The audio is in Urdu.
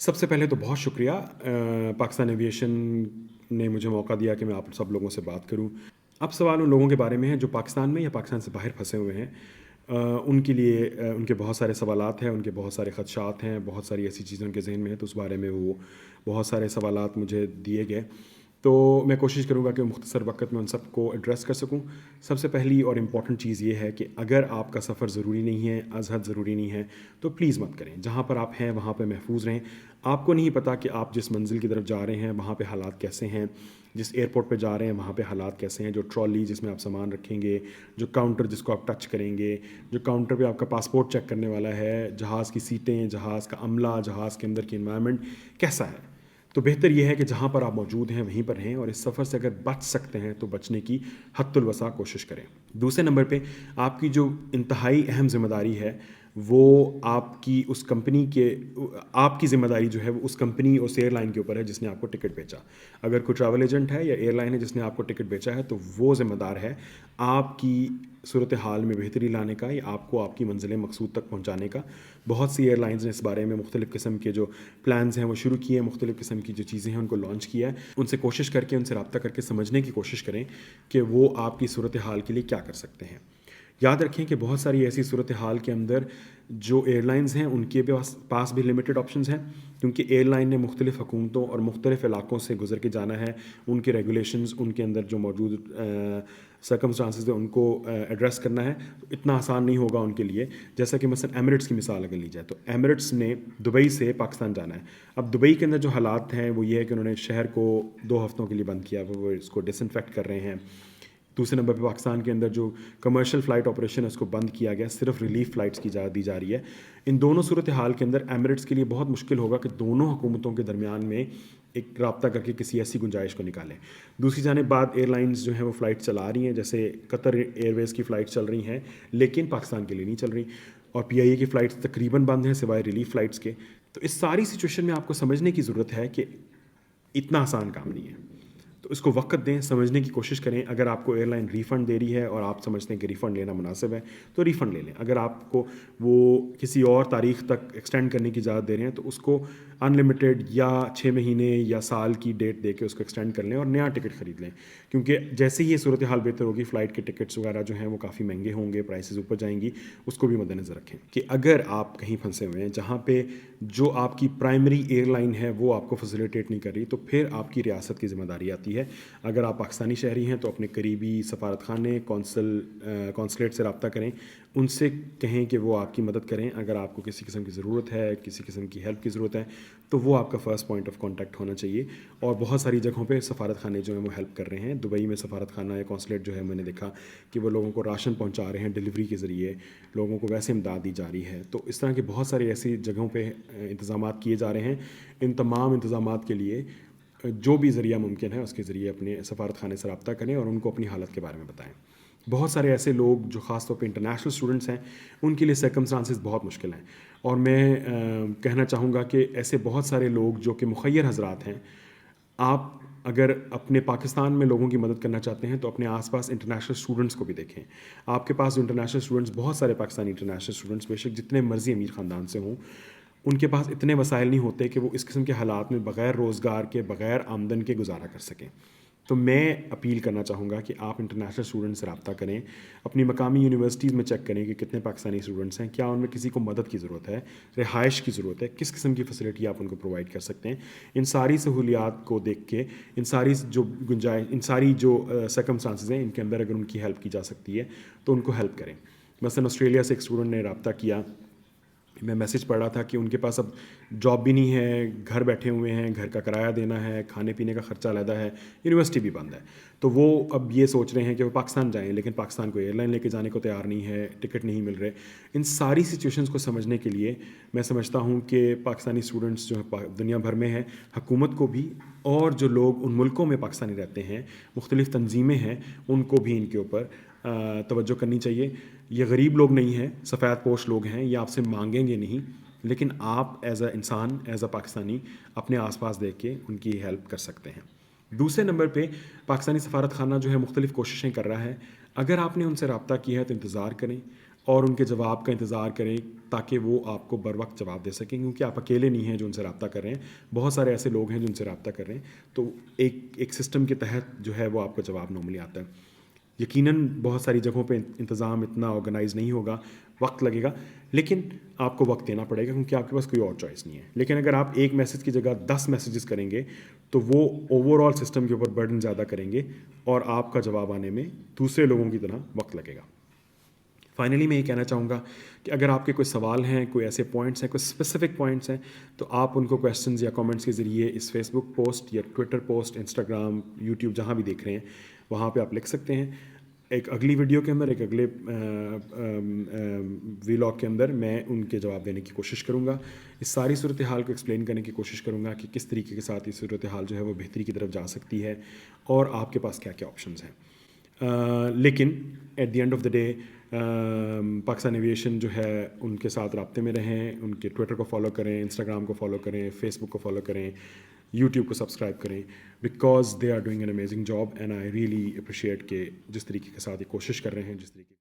سب سے پہلے تو بہت شکریہ پاکستان ایویشن نے مجھے موقع دیا کہ میں آپ سب لوگوں سے بات کروں۔ اب سوال ان لوگوں کے بارے میں ہے جو پاکستان میں یا پاکستان سے باہر پھنسے ہوئے ہیں۔ ان کے لیے ان کے بہت سارے سوالات ہیں، ان کے بہت سارے خدشات ہیں، بہت ساری ایسی چیزیں ان کے ذہن میں ہیں، تو اس بارے میں وہ بہت سارے سوالات مجھے دیے گئے، تو میں کوشش کروں گا کہ مختصر وقت میں ان سب کو ایڈریس کر سکوں۔ سب سے پہلی اور امپورٹنٹ چیز یہ ہے کہ اگر آپ کا سفر ضروری نہیں ہے، از حد ضروری نہیں ہے، تو پلیز مت کریں۔ جہاں پر آپ ہیں وہاں پہ محفوظ رہیں۔ آپ کو نہیں پتہ کہ آپ جس منزل کی طرف جا رہے ہیں وہاں پہ حالات کیسے ہیں، جس ایئرپورٹ پہ جا رہے ہیں وہاں پہ حالات کیسے ہیں، جو ٹرالی جس میں آپ سامان رکھیں گے، جو کاؤنٹر جس کو آپ ٹچ کریں گے، جو کاؤنٹر پہ آپ کا پاسپورٹ چیک کرنے والا ہے، جہاز کی سیٹیں، جہاز کا عملہ، جہاز کے اندر کی انوائرمنٹ کیسا ہے۔ تو بہتر یہ ہے کہ جہاں پر آپ موجود ہیں وہیں پر رہیں، اور اس سفر سے اگر بچ سکتے ہیں تو بچنے کی حد الوسع کوشش کریں۔ دوسرے نمبر پہ آپ کی جو انتہائی اہم ذمہ داری ہے وہ آپ کی اس کمپنی کے آپ کی ذمہ داری جو ہے وہ اس کمپنی اور اس ایئر لائن کے اوپر ہے جس نے آپ کو ٹکٹ بیچا۔ اگر کوئی ٹریول ایجنٹ ہے یا ایئر لائن ہے جس نے آپ کو ٹکٹ بیچا ہے تو وہ ذمہ دار ہے آپ کی صورتحال میں بہتری لانے کا، یا آپ کو آپ کی منزل مقصود تک پہنچانے کا۔ بہت سی ایئر لائنز نے اس بارے میں مختلف قسم کے جو پلانز ہیں وہ شروع کیے ہیں، مختلف قسم کی جو چیزیں ہیں ان کو لانچ کیا ہے۔ ان سے کوشش کر کے، ان سے رابطہ کر کے سمجھنے کی کوشش کریں کہ وہ آپ کی صورتحال کے لیے کیا کر سکتے ہیں۔ یاد رکھیں کہ بہت ساری ایسی صورتحال کے اندر جو ایئر لائنز ہیں ان کے پاس بھی لمیٹڈ آپشنز ہیں، کیونکہ ایئر لائن نے مختلف حکومتوں اور مختلف علاقوں سے گزر کے جانا ہے۔ ان کے ریگولیشنز، ان کے اندر جو موجود سرکمسٹانسز ہیں ان کو ایڈریس کرنا ہے، تو اتنا آسان نہیں ہوگا ان کے لیے۔ جیسا کہ مثلا ایمریٹس کی مثال اگر لی جائے تو ایمریٹس نے دبئی سے پاکستان جانا ہے۔ اب دبئی کے اندر جو حالات ہیں وہ یہ ہے کہ انہوں نے شہر کو 2 ہفتوں کے لیے بند کیا، وہ اس کو ڈس انفیکٹ کر رہے ہیں۔ دوسرے نمبر پہ پاکستان کے اندر جو کمرشل فلائٹ آپریشن ہے اس کو بند کیا گیا، صرف ریلیف فلائٹس کی دی جا رہی ہے۔ ان دونوں صورتحال کے اندر ایمریٹس کے لیے بہت مشکل ہوگا کہ دونوں حکومتوں کے درمیان میں ایک رابطہ کر کے کسی ایسی گنجائش کو نکالیں۔ دوسری جانب بعد ایئر لائنز جو ہیں وہ فلائٹ چلا رہی ہیں، جیسے قطر ایئر ویز کی فلائٹ چل رہی ہیں لیکن پاکستان کے لیے نہیں چل رہی، اور پی آئی اے کی فلائٹس تقریباً بند ہیں سوائے ریلیف فلائٹس کے۔ تو اس ساری سچویشن میں آپ کو سمجھنے کی ضرورت ہے کہ اتنا آسان کام نہیں ہے، تو اس کو وقت دیں، سمجھنے کی کوشش کریں۔ اگر آپ کو ایئر لائن ریفنڈ دے رہی ہے اور آپ سمجھتے ہیں کہ ریفنڈ لینا مناسب ہے تو ریفنڈ لے لیں۔ اگر آپ کو وہ کسی اور تاریخ تک ایکسٹینڈ کرنے کی اجازت دے رہے ہیں تو اس کو ان لمیٹڈ یا 6 مہینے یا سال کی ڈیٹ دے کے اس کو ایکسٹینڈ کر لیں اور نیا ٹکٹ خرید لیں، کیونکہ جیسے ہی یہ صورتحال بہتر ہوگی فلائٹ کے ٹکٹس وغیرہ جو ہیں وہ کافی مہنگے ہوں گے، پرائسز اوپر جائیں گی۔ اس کو بھی مد نظر رکھیں کہ اگر آپ کہیں پھنسے ہوئے ہیں جہاں پہ جو آپ کی پرائمری ایئر لائن ہے وہ آپ کو فیسیلیٹیٹ نہیں کر رہی، تو پھر آپ کی ریاست کی ذمہ داری آتی ہے۔ اگر آپ پاکستانی شہری ہیں تو اپنے قریبی سفارت خانے، کونسلیٹ سے رابطہ کریں، ان سے کہیں کہ وہ آپ کی مدد کریں۔ اگر آپ کو کسی قسم کی ضرورت ہے، کسی قسم کی ہیلپ کی ضرورت ہے، تو وہ آپ کا فرسٹ پوائنٹ آف کانٹیکٹ ہونا چاہیے۔ اور بہت ساری جگہوں پہ سفارت خانے جو ہیں وہ ہیلپ کر رہے ہیں۔ دبئی میں سفارت خانہ یا کونسلیٹ جو ہے میں نے دیکھا کہ وہ لوگوں کو راشن پہنچا رہے ہیں ڈیلیوری کے ذریعے، لوگوں کو ویسے امداد دی جا رہی ہے۔ تو اس طرح کی بہت ساری ایسی جگہوں پہ انتظامات کیے جا رہے ہیں۔ ان تمام انتظامات کے لیے جو بھی ذریعہ ممکن ہے اس کے ذریعے اپنے سفارت خانے سے رابطہ کریں اور ان کو اپنی حالت کے بارے میں بتائیں۔ بہت سارے ایسے لوگ جو خاص طور پہ انٹرنیشنل اسٹوڈنٹس ہیں ان کے لیے سرکمسٹانسز بہت مشکل ہیں، اور میں کہنا چاہوں گا کہ ایسے بہت سارے لوگ جو کہ مخیر حضرات ہیں، آپ اگر اپنے پاکستان میں لوگوں کی مدد کرنا چاہتے ہیں تو اپنے آس پاس انٹرنیشنل اسٹوڈنٹس کو بھی دیکھیں۔ آپ کے پاس جو انٹرنیشنل اسٹوڈنٹس، بہت سارے پاکستانی انٹرنیشنل اسٹوڈنٹس بے شک جتنے مرضی امیر خاندان سے ہوں، ان کے پاس اتنے وسائل نہیں ہوتے کہ وہ اس قسم کے حالات میں بغیر روزگار کے، بغیر آمدن کے گزارا کر سکیں۔ تو میں اپیل کرنا چاہوں گا کہ آپ انٹرنیشنل اسٹوڈنٹ سے رابطہ کریں، اپنی مقامی یونیورسٹیز میں چیک کریں کہ کتنے پاکستانی اسٹوڈنٹس ہیں، کیا ان میں کسی کو مدد کی ضرورت ہے، رہائش کی ضرورت ہے، کس قسم کی فیسلٹی آپ ان کو پرووائڈ کر سکتے ہیں۔ ان ساری سہولیات کو دیکھ کے، ان ساری جو گنجائش، ان ساری جو سرکمسٹانسز ہیں ان کے اندر اگر ان کی ہیلپ کی جا سکتی ہے تو ان کو ہیلپ کریں۔ مثلاً آسٹریلیا سے ایک اسٹوڈنٹ نے رابطہ کیا، میں میسج پڑھ رہا تھا کہ ان کے پاس اب جاب بھی نہیں ہے، گھر بیٹھے ہوئے ہیں، گھر کا کرایہ دینا ہے، کھانے پینے کا خرچہ علیحدہ ہے، یونیورسٹی بھی بند ہے، تو وہ اب یہ سوچ رہے ہیں کہ وہ پاکستان جائیں، لیکن پاکستان کو ایئر لائن لے کے جانے کو تیار نہیں ہے، ٹکٹ نہیں مل رہے۔ ان ساری سچویشنز کو سمجھنے کے لیے میں سمجھتا ہوں کہ پاکستانی اسٹوڈنٹس جو دنیا بھر میں ہیں، حکومت کو بھی، اور جو لوگ ان ملکوں میں پاکستانی رہتے ہیں، مختلف تنظیمیں ہیں، ان کو بھی ان کے اوپر توجہ کرنی چاہیے۔ یہ غریب لوگ نہیں ہیں، سفید پوش لوگ ہیں، یہ آپ سے مانگیں گے نہیں، لیکن آپ ایز اے انسان، ایز اے پاکستانی اپنے آس پاس دیکھ کے ان کی ہیلپ کر سکتے ہیں۔ دوسرے نمبر پہ پاکستانی سفارت خانہ جو ہے مختلف کوششیں کر رہا ہے۔ اگر آپ نے ان سے رابطہ کیا ہے تو انتظار کریں۔ اور ان کے جواب کا انتظار کریں تاکہ وہ آپ کو بر وقت جواب دے سکیں، کیونکہ آپ اکیلے نہیں ہیں جو ان سے رابطہ کر رہے ہیں، بہت سارے ایسے لوگ ہیں جو ان سے رابطہ کر رہے ہیں. تو ایک سسٹم کے تحت جو ہے وہ آپ کا جواب نارملی آتا ہے. یقیناً بہت ساری جگہوں پہ انتظام اتنا آرگنائز نہیں ہوگا، وقت لگے گا، لیکن آپ کو وقت دینا پڑے گا کیونکہ آپ کے پاس کوئی اور چوائس نہیں ہے. لیکن اگر آپ ایک میسیج کی جگہ 10 میسیجز کریں گے تو وہ اوور آل سسٹم کے اوپر برڈن زیادہ کریں گے اور آپ کا جواب آنے میں دوسرے لوگوں کی طرح وقت لگے گا. فائنلی میں یہ کہنا چاہوں گا کہ اگر آپ کے کوئی سوال ہیں، کوئی ایسے پوائنٹس ہیں، کوئی اسپیسیفک پوائنٹس ہیں، تو آپ ان کو کویشچنز یا کامنٹس کے ذریعے اس فیس بک پوسٹ یا ٹویٹر پوسٹ، انسٹاگرام، یوٹیوب جہاں بھی دیکھ رہے ہیں وہاں پہ آپ لکھ سکتے ہیں. ایک اگلی ویڈیو کے اندر، ایک اگلے ویلاگ کے اندر میں ان کے جواب دینے کی کوشش کروں گا. اس ساری صورتحال کو ایکسپلین کرنے کی کوشش کروں گا کہ کس طریقے کے ساتھ یہ صورتحال جو ہے وہ بہتری کی طرف جا سکتی ہے اور آپ کے پاس کیا کیا آپشنز ہیں. لیکن at the end of the day Pakistan aviation جو ہے ان کے ساتھ رابطے میں رہیں، ان کے ٹویٹر کو فالو کریں، انسٹاگرام کو فالو کریں، فیس بک کو فالو کریں، یوٹیوب کو سبسکرائب کریں، because they are doing an amazing job and I really appreciate کہ جس طریقے کے ساتھ یہ کوشش کر رہے ہیں، جس طریقے